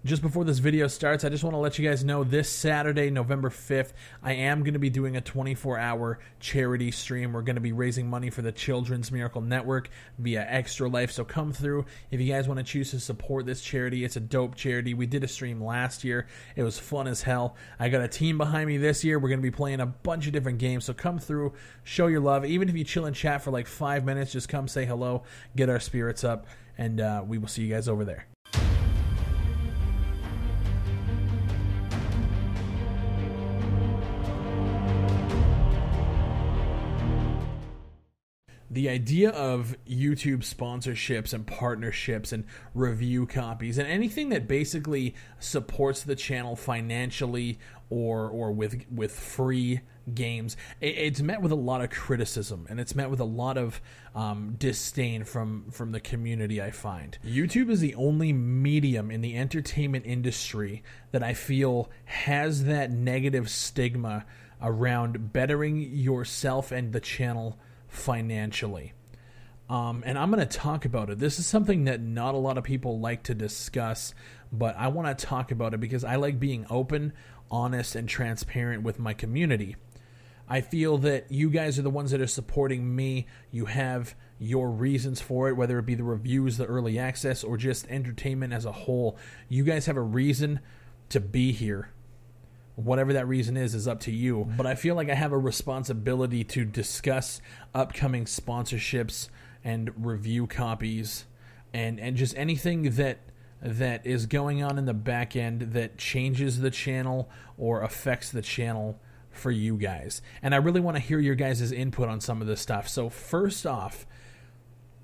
Just before this video starts, I just want to let you guys know this Saturday, November 5th, I am going to be doing a 24-hour charity stream. We're going to be raising money for the Children's Miracle Network via Extra Life, so come through. If you guys want to choose to support this charity, it's a dope charity. We did a stream last year. It was fun as hell. I got a team behind me this year. We're going to be playing a bunch of different games, so come through, show your love. Even if you chill and chat for like 5 minutes, just come say hello, get our spirits up, and we will see you guys over there. The idea of YouTube sponsorships and partnerships and review copies and anything that basically supports the channel financially or with free games, it's met with a lot of criticism, and it's met with a lot of disdain from the community, I find. YouTube is the only medium in the entertainment industry that I feel has that negative stigma around bettering yourself and the channel financially. And I'm going to talk about it. This is something that not a lot of people like to discuss, but I want to talk about it because I like being open, honest, and transparent with my community. I feel that you guys are the ones that are supporting me. You have your reasons for it, whether it be the reviews, the early access, or just entertainment as a whole. You guys have a reason to be here. Whatever that reason is up to you. But I feel like I have a responsibility to discuss upcoming sponsorships and review copies and just anything that is going on in the back end that changes the channel or affects the channel for you guys. And I really want to hear your guys' input on some of this stuff. So first off,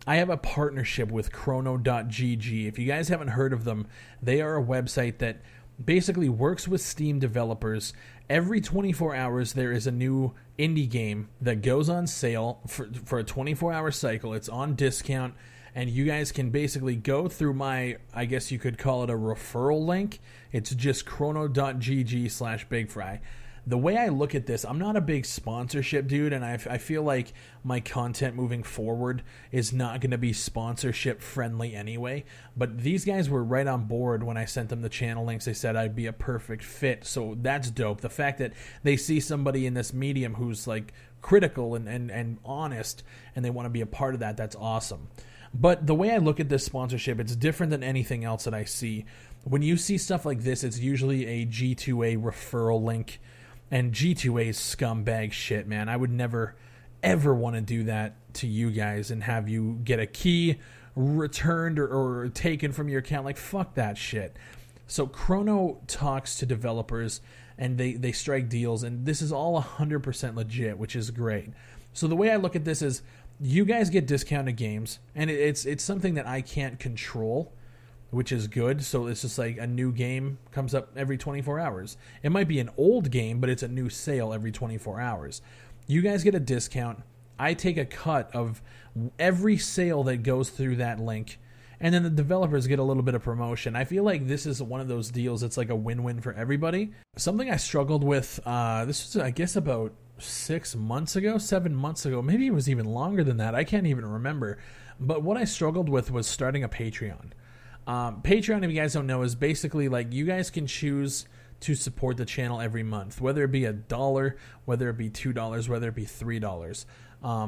I have a partnership with Chrono.gg. If you guys haven't heard of them, they are a website that basically works with Steam developers. Every 24 hours there is a new indie game that goes on sale for a 24-hour cycle. It's on discount, and you guys can basically go through my, I guess you could call it a referral link. It's just chrono.gg/BigFry. The way I look at this, I'm not a big sponsorship dude, and I feel like my content moving forward is not going to be sponsorship friendly anyway. But these guys were right on board when I sent them the channel links. They said I'd be a perfect fit, so that's dope. The fact that they see somebody in this medium who's like critical and honest, and they want to be a part of that, that's awesome. But the way I look at this sponsorship, it's different than anything else that I see. When you see stuff like this, it's usually a G2A referral link. And G2A is scumbag shit, man. I would never, ever want to do that to you guys and have you get a key returned or taken from your account. Like, fuck that shit. So Chrono talks to developers, and they strike deals, and this is all 100% legit, which is great. So the way I look at this is you guys get discounted games, and it's something that I can't control, which is good. So it's just like a new game comes up every 24 hours. It might be an old game, but it's a new sale every 24 hours. You guys get a discount. I take a cut of every sale that goes through that link, and then the developers get a little bit of promotion. I feel like this is one of those deals that's like a win-win for everybody. Something I struggled with, this was, I guess, about 7 months ago, maybe it was even longer than that. I can't even remember. But what I struggled with was starting a Patreon. Patreon, if you guys don't know, is basically like you guys can choose to support the channel every month, whether it be $1, whether it be $2, whether it be $3,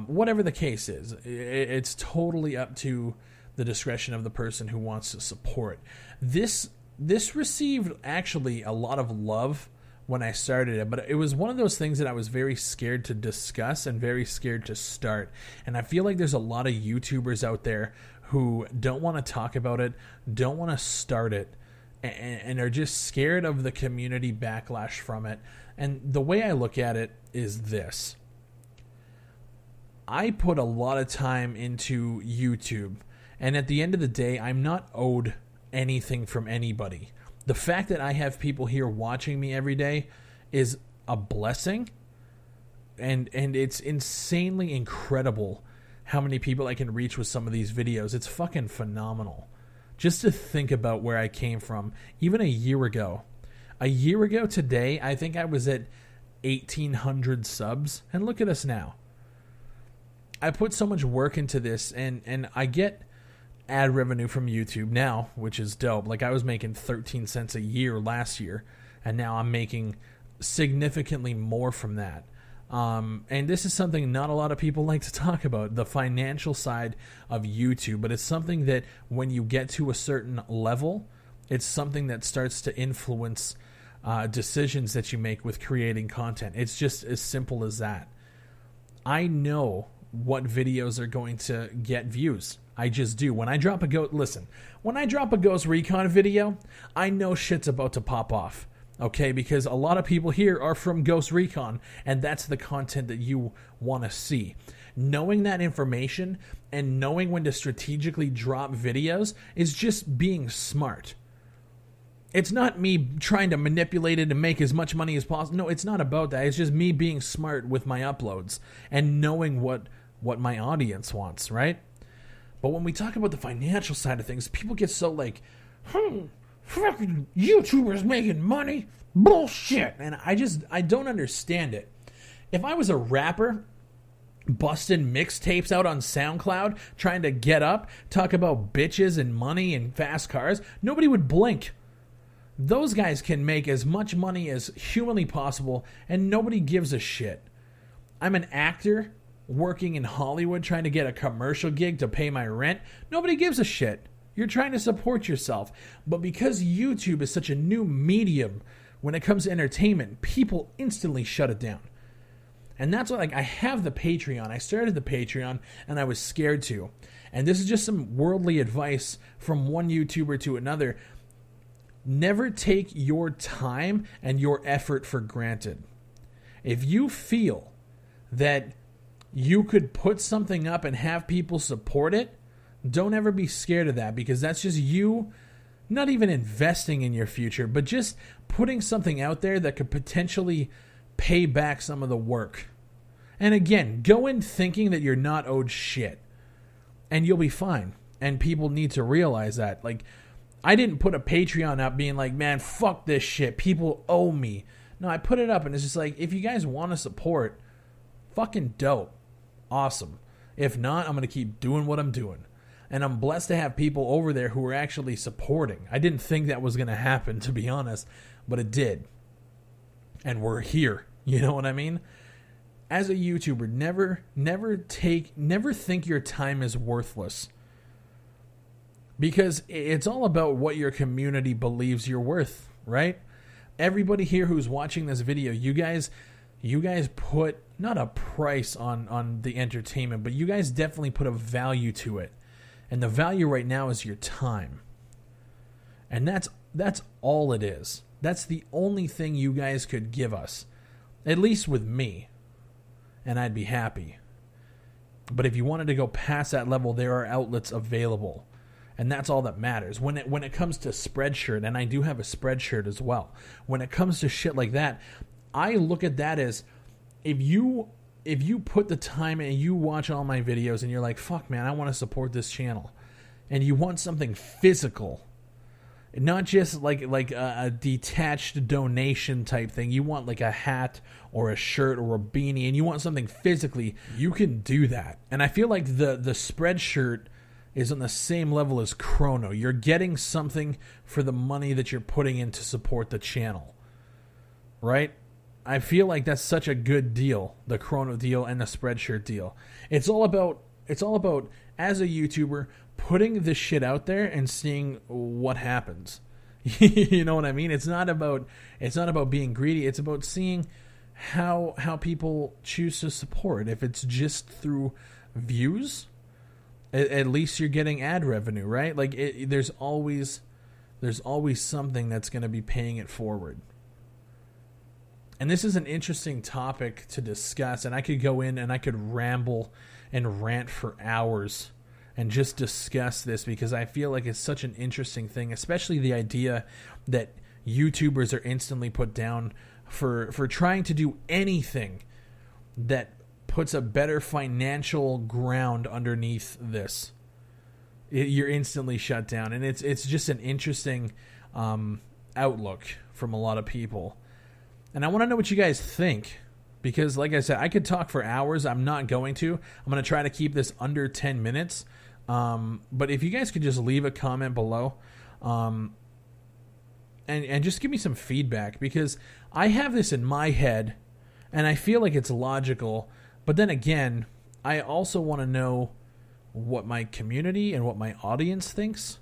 whatever the case is. It's totally up to the discretion of the person who wants to support. This received actually a lot of love when I started it, but it was one of those things that I was very scared to discuss and very scared to start. And I feel like there's a lot of YouTubers out there who don't want to talk about it, don't want to start it, and are just scared of the community backlash from it. And the way I look at it is this. I put a lot of time into YouTube, and at the end of the day, I'm not owed anything from anybody. The fact that I have people here watching me every day is a blessing, and it's insanely incredible how many people I can reach with some of these videos. It's fucking phenomenal. Just to think about where I came from, even a year ago. A year ago today, I think I was at 1,800 subs, and look at us now. I put so much work into this, and I get ad revenue from YouTube now, which is dope. Like, I was making 13 cents a year last year, and now I'm making significantly more from that. And this is something not a lot of people like to talk about, the financial side of YouTube, but it's something that when you get to a certain level, it's something that starts to influence decisions that you make with creating content. It's just as simple as that. I know what videos are going to get views. I just do. When I drop a Ghost Recon video, I know shit's about to pop off. Okay, because a lot of people here are from Ghost Recon, and that's the content that you want to see. Knowing that information and knowing when to strategically drop videos is just being smart. It's not me trying to manipulate it and make as much money as possible. No, it's not about that. It's just me being smart with my uploads and knowing what my audience wants, right? But when we talk about the financial side of things, people get so like, fucking YouTubers making money? Bullshit. And I don't understand it. If I was a rapper busting mixtapes out on SoundCloud, trying to get up, talk about bitches and money and fast cars, nobody would blink. Those guys can make as much money as humanly possible, and nobody gives a shit. I'm an actor working in Hollywood trying to get a commercial gig to pay my rent. Nobody gives a shit. You're trying to support yourself. But because YouTube is such a new medium when it comes to entertainment, people instantly shut it down. And that's what, like, I have the Patreon. I started the Patreon and I was scared to. And this is just some worldly advice from one YouTuber to another. Never take your time and your effort for granted. If you feel that you could put something up and have people support it, don't ever be scared of that, because that's just you not even investing in your future, but just putting something out there that could potentially pay back some of the work. And again, go in thinking that you're not owed shit, and you'll be fine. And people need to realize that. Like, I didn't put a Patreon up being like, man, fuck this shit, people owe me. No, I put it up and it's just like, if you guys want to support, fucking dope. Awesome. If not, I'm going to keep doing what I'm doing. And I'm blessed to have people over there who are actually supporting. I didn't think that was going to happen, to be honest, but it did. And we're here. You know what I mean? As a YouTuber, never think your time is worthless. Because it's all about what your community believes you're worth, right? Everybody here who's watching this video, you guys put not a price on the entertainment, but you guys definitely put a value to it. And the value right now is your time. And that's all it is. That's the only thing you guys could give us. At least with me. And I'd be happy. But if you wanted to go past that level, there are outlets available. And that's all that matters. When it comes to Spreadshirt, and I do have a Spreadshirt as well. When it comes to shit like that, I look at that as if you put the time and you watch all my videos and you're like, fuck man, I want to support this channel. And you want something physical. Not just like a detached donation type thing. You want like a hat or a shirt or a beanie, and you want something physically, you can do that. And I feel like the Spreadshirt is on the same level as Chrono. You're getting something for the money that you're putting in to support the channel. Right? I feel like that's such a good deal, the Chrono deal and the Spreadshirt deal. It's all about as a YouTuber putting this shit out there and seeing what happens. You know what I mean? It's not about being greedy. It's about seeing how people choose to support. If it's just through views, at least you're getting ad revenue, right? Like there's always something that's going to be paying it forward. And this is an interesting topic to discuss, and I could go in and I could ramble and rant for hours and just discuss this, because I feel like it's such an interesting thing, especially the idea that YouTubers are instantly put down for trying to do anything that puts a better financial ground underneath this. You're instantly shut down, and it's just an interesting outlook from a lot of people. And I want to know what you guys think, because like I said, I could talk for hours. I'm not going to. I'm going to try to keep this under 10 minutes. But if you guys could just leave a comment below, and just give me some feedback, because I have this in my head and I feel like it's logical, but then again, I also want to know what my community and what my audience thinks,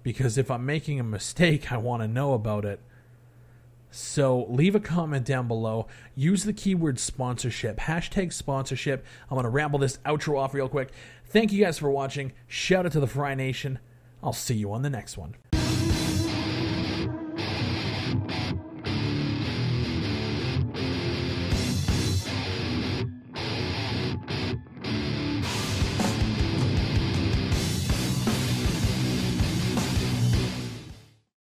because if I'm making a mistake, I want to know about it. So leave a comment down below. Use the keyword sponsorship. Hashtag sponsorship. I'm going to ramble this outro off real quick. Thank you guys for watching. Shout out to the Fry Nation. I'll see you on the next one.